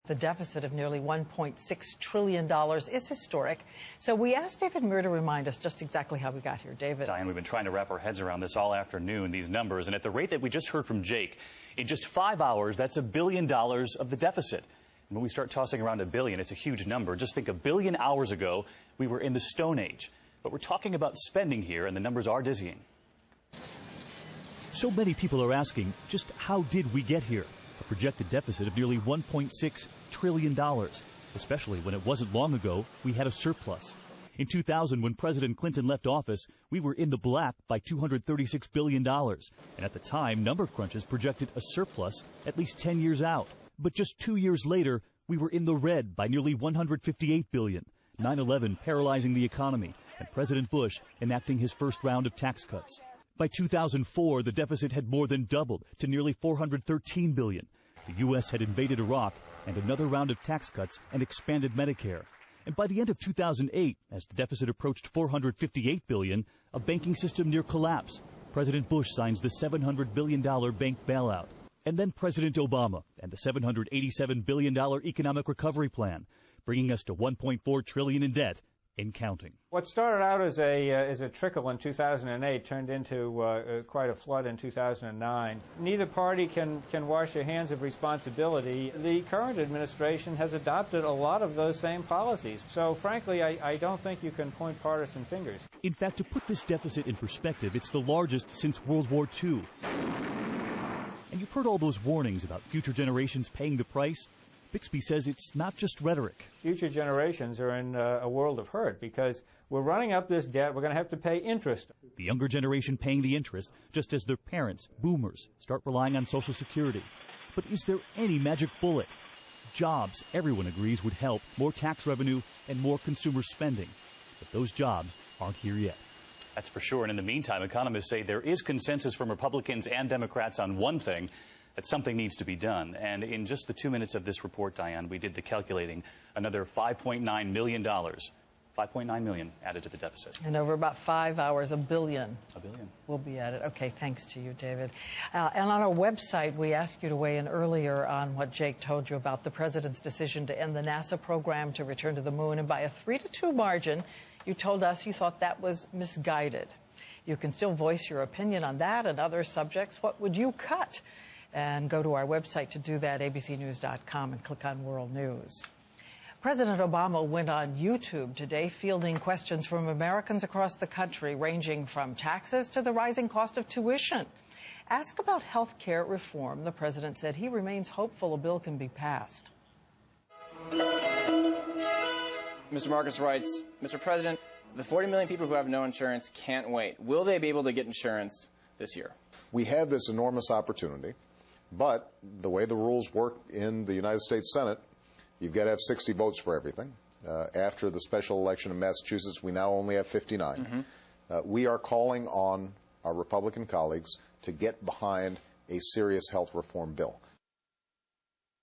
The deficit of nearly $1.6 trillion is historic. So we asked David Muir to remind us just exactly how we got here. David. Diane, we've been trying to wrap our heads around this all afternoon, these numbers. And at the rate that we just heard from Jake, in just 5 hours, that's $1 billion of the deficit. And when we start tossing around $1 billion, it's a huge number. Just think, 1 billion hours ago, we were in the Stone Age. But we're talking about spending here, and the numbers are dizzying. So many people are asking, just how did we get here? A projected deficit of nearly $1.6 trillion, especially when it wasn't long ago we had a surplus. In 2000, when President Clinton left office, we were in the black by $236 billion. And at the time, number crunches projected a surplus at least 10 years out. But just 2 years later, we were in the red by nearly $158 billion. 9/11 paralyzing the economy, and President Bush enacting his first round of tax cuts. By 2004, the deficit had more than doubled to nearly $413 billion. The U.S. had invaded Iraq and another round of tax cuts and expanded Medicare. And by the end of 2008, as the deficit approached $458 billion, a banking system near collapse, President Bush signs the $700 billion bank bailout. And then President Obama and the $787 billion economic recovery plan, bringing us to $1.4 trillion in debt and counting. What started out as a trickle in 2008 turned into quite a flood in 2009. Neither party can wash their hands of responsibility. The current administration has adopted a lot of those same policies. So frankly, I don't think you can point partisan fingers. In fact, to put this deficit in perspective, it's the largest since World War II. And you've heard all those warnings about future generations paying the price. Bixby says it's not just rhetoric. Future generations are in a world of hurt because we're running up this debt. We're going to have to pay interest. The younger generation paying the interest just as their parents, boomers, start relying on Social Security. But is there any magic bullet? Jobs, everyone agrees, would help, more tax revenue and more consumer spending. But those jobs aren't here yet. That's for sure. And in the meantime, economists say there is consensus from Republicans and Democrats on one thing, that something needs to be done. And in just the 2 minutes of this report, Diane, we did the calculating. Another $5.9 million, $5.9 million added to the deficit. And over about 5 hours, $1 billion. $1 billion. Will be added. Okay, thanks to you, David. And on our website, we asked you to weigh in earlier on what Jake told you about the president's decision to end the NASA program to return to the moon. And by a 3-2 margin, you told us you thought that was misguided. You can still voice your opinion on that and other subjects. What would you cut? And go to our website to do that, abcnews.com, and click on World News. President Obama went on YouTube today fielding questions from Americans across the country, ranging from taxes to the rising cost of tuition. Asked about health care reform, the president said he remains hopeful a bill can be passed. Mr. Marcus writes, Mr. President, the 40 million people who have no insurance can't wait. Will they be able to get insurance this year? We have this enormous opportunity. But the way the rules work in the United States Senate, you've got to have 60 votes for everything. After the special election in Massachusetts, we now only have 59. We are calling on our Republican colleagues to get behind a serious health reform bill.